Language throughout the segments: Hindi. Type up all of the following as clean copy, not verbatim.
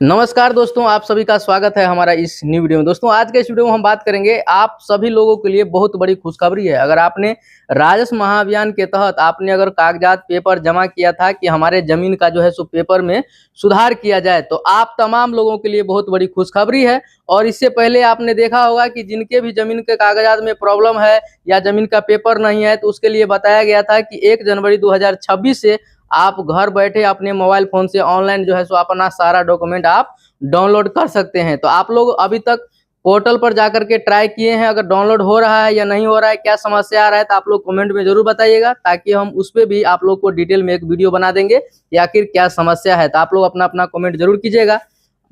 नमस्कार दोस्तों, आप सभी का स्वागत है हमारा इस न्यू वीडियो में। दोस्तों, आज के इस वीडियो में हम बात करेंगे, आप सभी लोगों के लिए बहुत बड़ी खुशखबरी है। अगर आपने राजस्व महाअभियान के तहत आपने अगर कागजात पेपर जमा किया था कि हमारे जमीन का जो है सो पेपर में सुधार किया जाए, तो आप तमाम लोगों के लिए बहुत बड़ी खुशखबरी है। और इससे पहले आपने देखा होगा कि जिनके भी जमीन के कागजात में प्रॉब्लम है या जमीन का पेपर नहीं है, तो उसके लिए बताया गया था कि 1 जनवरी 2026 से आप घर बैठे अपने मोबाइल फोन से ऑनलाइन जो है सो अपना सारा डॉक्यूमेंट आप डाउनलोड कर सकते हैं। तो आप लोग अभी तक पोर्टल पर जाकर के ट्राई किए हैं, अगर डाउनलोड हो रहा है या नहीं हो रहा है, क्या समस्या आ रहा है, तो आप लोग कमेंट में जरूर बताइएगा, ताकि हम उस पर भी आप लोग को डिटेल में एक वीडियो बना देंगे कि आखिर क्या समस्या है। तो आप लोग अपना अपना कमेंट जरूर कीजिएगा।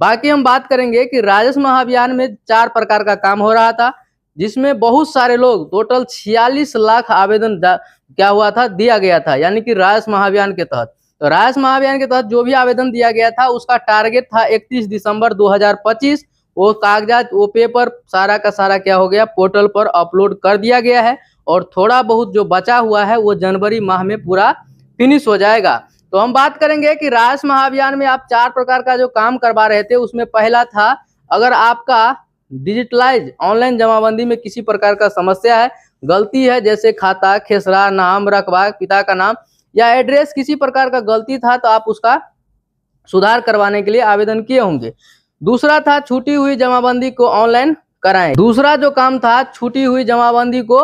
बाकी हम बात करेंगे कि राजस्व महाअभियान में 4 प्रकार का काम हो रहा था, जिसमें बहुत सारे लोग टोटल 46 लाख आवेदन क्या हुआ था, दिया गया था, यानी कि राजस्व महाअभियान के तहत। तो राजस्व महाअभियान के तहत जो भी आवेदन दिया गया था, उसका टारगेट था 31 दिसंबर 2025। वो कागजात, वो पेपर सारा का सारा क्या हो गया, पोर्टल पर अपलोड कर दिया गया है। और थोड़ा बहुत जो बचा हुआ है वो जनवरी माह में पूरा फिनिश हो जाएगा। तो हम बात करेंगे कि राजस्व महाअभियान में आप 4 प्रकार का जो काम करवा रहे थे, उसमें पहला था, अगर आपका डिजिटलाइज ऑनलाइन जमाबंदी में किसी प्रकार का समस्या है, गलती है, जैसे खाता, खेसरा, नाम, रकबा, पिता का नाम या एड्रेस, किसी प्रकार का गलती था, तो आप उसका सुधार करवाने के लिए आवेदन किए होंगे। दूसरा था, छूटी हुई जमाबंदी को ऑनलाइन कराएं। दूसरा जो काम था, छूटी हुई जमाबंदी को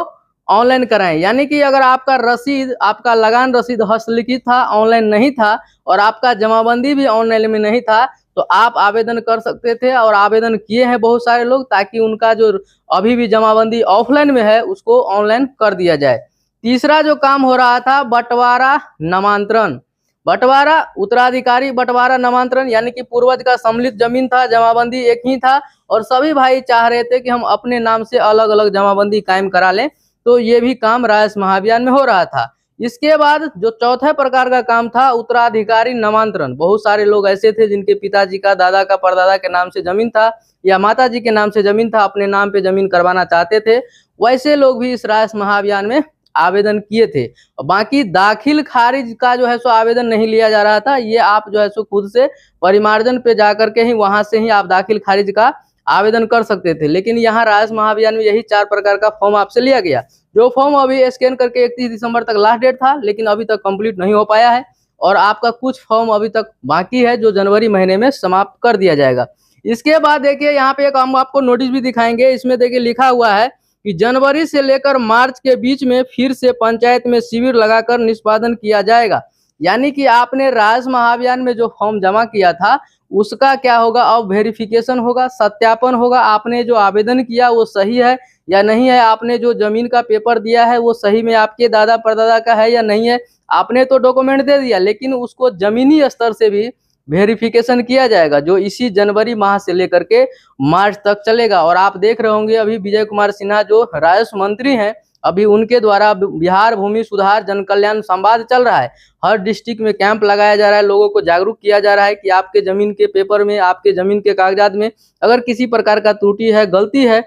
ऑनलाइन कराएं, यानी कि अगर आपका रसीद, आपका लगान रसीद हस्तलिखित था, ऑनलाइन नहीं था, और आपका जमाबंदी भी ऑनलाइन में नहीं था, तो आप आवेदन कर सकते थे। और आवेदन किए हैं बहुत सारे लोग, ताकि उनका जो अभी भी जमाबंदी ऑफलाइन में है उसको ऑनलाइन कर दिया जाए। तीसरा जो काम हो रहा था, बंटवारा नामांतरण। बंटवारा, उत्तराधिकारी बंटवारा नामांतरण, यानी कि पूर्वज का सम्मिलित जमीन था, जमाबंदी एक ही था, और सभी भाई चाह रहे थे कि हम अपने नाम से अलग अलग जमाबंदी कायम करा लें। तो ये भी काम राजस्व महाअभियान में हो रहा था। इसके बाद जो चौथे प्रकार का काम था, उत्तराधिकारी नामांतरण। बहुत सारे लोग ऐसे थे जिनके पिताजी का, दादा का, परदादा के नाम से जमीन था, या माताजी के नाम से जमीन था, अपने नाम पे जमीन करवाना चाहते थे। वैसे लोग भी इस राजस्व महाअभियान में आवेदन किए थे। बाकी दाखिल खारिज का जो है सो आवेदन नहीं लिया जा रहा था, ये आप जो है सो खुद से परिमार्जन पे जाकर के ही, वहां से ही आप दाखिल खारिज का आवेदन कर सकते थे। लेकिन यहाँ राजस्व महाअभियान में यही 4 प्रकार का फॉर्म आपसे लिया गया। जो फॉर्म अभी स्कैन करके 31 दिसंबर तक लास्ट डेट था, लेकिन अभी तक कंप्लीट नहीं हो पाया है, और आपका कुछ फॉर्म अभी तक बाकी है, जो जनवरी महीने में समाप्त कर दिया जाएगा। इसके बाद देखिए, यहाँ पे एक हम आपको नोटिस भी दिखाएंगे। इसमें देखिए लिखा हुआ है कि जनवरी से लेकर मार्च के बीच में फिर से पंचायत में शिविर लगाकर निष्पादन किया जाएगा। यानी कि आपने राजस्व महाअभियान में जो फॉर्म जमा किया था, उसका क्या होगा, अब वेरिफिकेशन होगा, सत्यापन होगा, आपने जो आवेदन किया वो सही है या नहीं है, आपने जो जमीन का पेपर दिया है वो सही में आपके दादा परदादा का है या नहीं है। आपने तो डॉक्यूमेंट दे दिया, लेकिन उसको जमीनी स्तर से भी वेरिफिकेशन किया जाएगा, जो इसी जनवरी माह से लेकर के मार्च तक चलेगा। और आप देख रहे होंगे, अभी विजय कुमार सिन्हा जो राजस्व मंत्री हैं, अभी उनके द्वारा बिहार भूमि सुधार जन कल्याण संवाद चल रहा है। हर डिस्ट्रिक्ट में कैंप लगाया जा रहा है, लोगों को जागरूक किया जा रहा है कि आपके जमीन के पेपर में, आपके जमीन के कागजात में अगर किसी प्रकार का त्रुटि है, गलती है,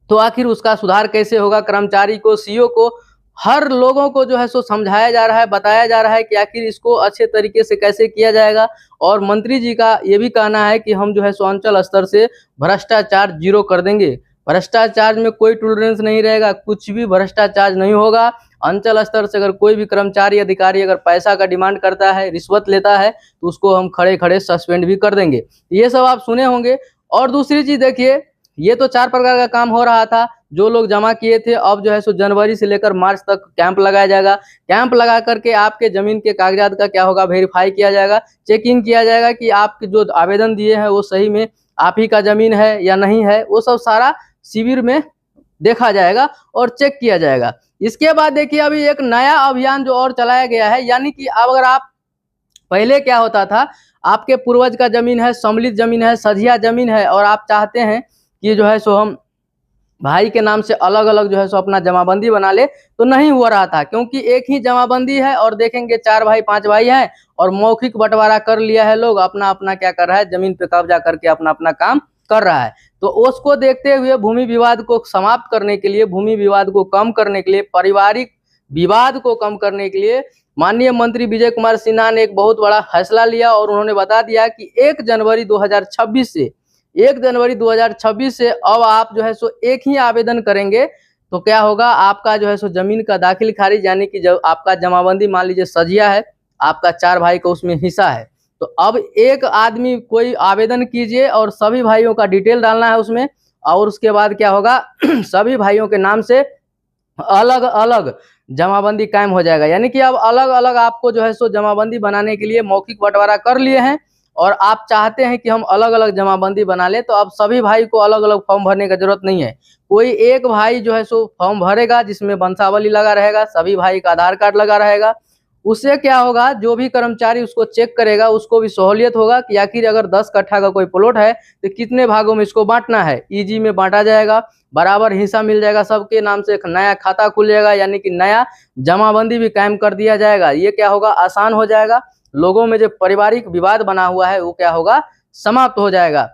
तो आखिर उसका सुधार कैसे होगा। कर्मचारी को, सीईओ को, हर लोगों को जो है सो समझाया जा रहा है, बताया जा रहा है कि आखिर इसको अच्छे तरीके से कैसे किया जाएगा। और मंत्री जी का ये भी कहना है कि हम जो है सो अंचल स्तर से भ्रष्टाचार जीरो कर देंगे। भ्रष्टाचार में कोई टॉलरेंस नहीं रहेगा, कुछ भी भ्रष्टाचार नहीं होगा। अंचल स्तर से अगर कोई भी कर्मचारी, अधिकारी अगर पैसा का डिमांड करता है, रिश्वत लेता है, तो उसको हम खड़े खड़े सस्पेंड भी कर देंगे। ये सब आप सुने होंगे। और दूसरी चीज देखिए, ये तो 4 प्रकार का काम हो रहा था, जो लोग जमा किए थे। अब जो है सो जनवरी से लेकर मार्च तक कैंप लगाया जाएगा। कैंप लगा करके आपके जमीन के कागजात का क्या होगा, वेरीफाई किया जाएगा, चेकिंग किया जाएगा कि आपके जो आवेदन दिए हैं वो सही में आप ही का जमीन है या नहीं है। वो सब सारा शिविर में देखा जाएगा और चेक किया जाएगा। इसके बाद देखिए, अभी एक नया अभियान जो और चलाया गया है, यानी कि अब अगर आप, पहले क्या होता था, आपके पूर्वज का जमीन है, सम्मिलित जमीन है, सझिया जमीन है, और आप चाहते हैं कि जो है सो हम भाई के नाम से अलग अलग जो है सो अपना जमाबंदी बना ले, तो नहीं हो रहा था, क्योंकि एक ही जमाबंदी है। और देखेंगे 4 भाई 5 भाई हैं, और मौखिक बंटवारा कर लिया है, लोग अपना अपना क्या कर रहा है, जमीन पे कब्जा करके अपना अपना काम कर रहा है। तो उसको देखते हुए, भूमि विवाद को समाप्त करने के लिए, भूमि विवाद को कम करने के लिए, पारिवारिक विवाद को कम करने के लिए माननीय मंत्री विजय कुमार सिन्हा ने एक बहुत बड़ा फैसला लिया और उन्होंने बता दिया कि 1 जनवरी 2026 से अब आप जो है सो एक ही आवेदन करेंगे तो क्या होगा, आपका जो है सो जमीन का दाखिल खारिज, यानी कि जब आपका जमाबंदी मान लीजिए सजिया है, आपका 4 भाई का उसमें हिस्सा है, तो अब एक आदमी कोई आवेदन कीजिए और सभी भाइयों का डिटेल डालना है उसमें, और उसके बाद क्या होगा सभी भाइयों के नाम से अलग अलग जमाबंदी कायम हो जाएगा। यानी कि अब अलग अलग आपको जो है सो जमाबंदी बनाने के लिए मौखिक बंटवारा कर लिए हैं और आप चाहते हैं कि हम अलग अलग जमाबंदी बना ले, तो अब सभी भाई को अलग अलग फॉर्म भरने की जरूरत नहीं है। कोई एक भाई जो है सो फॉर्म भरेगा जिसमें वंशावली लगा रहेगा, सभी भाई का आधार कार्ड लगा रहेगा। उससे क्या होगा, जो भी कर्मचारी उसको चेक करेगा उसको भी सहूलियत होगा कि आखिर अगर 10 कट्ठा का कोई प्लॉट है तो कितने भागों में इसको बांटना है, ईजी में बांटा जाएगा, बराबर हिस्सा मिल जाएगा सबके नाम से, एक नया खाता खुल जाएगा, यानी कि नया जमाबंदी भी कायम कर दिया जाएगा। ये क्या होगा, आसान हो जाएगा, लोगों में जो पारिवारिक विवाद बना हुआ है वो क्या होगा, समाप्त हो जाएगा।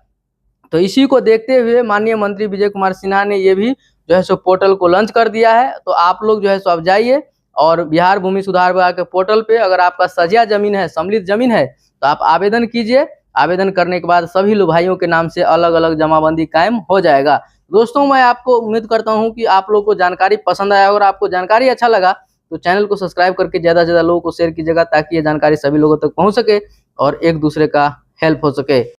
तो इसी को देखते हुए माननीय मंत्री विजय कुमार सिन्हा ने ये भी जो है सो पोर्टल को लॉन्च कर दिया है। तो आप लोग जो है सो अब जाइए और बिहार भूमि सुधार विभाग के पोर्टल पे अगर आपका सजिया जमीन है, सम्मिलित जमीन है, तो आप आवेदन कीजिए। आवेदन करने के बाद सभी भाइयों के नाम से अलग अलग जमाबंदी कायम हो जाएगा। दोस्तों, मैं आपको उम्मीद करता हूं कि आप लोगों को जानकारी पसंद आया, और आपको जानकारी अच्छा लगा तो चैनल को सब्सक्राइब करके ज़्यादा से ज़्यादा लोगों को शेयर कीजिएगा, ताकि ये जानकारी सभी लोगों तक पहुंच सके और एक दूसरे का हेल्प हो सके।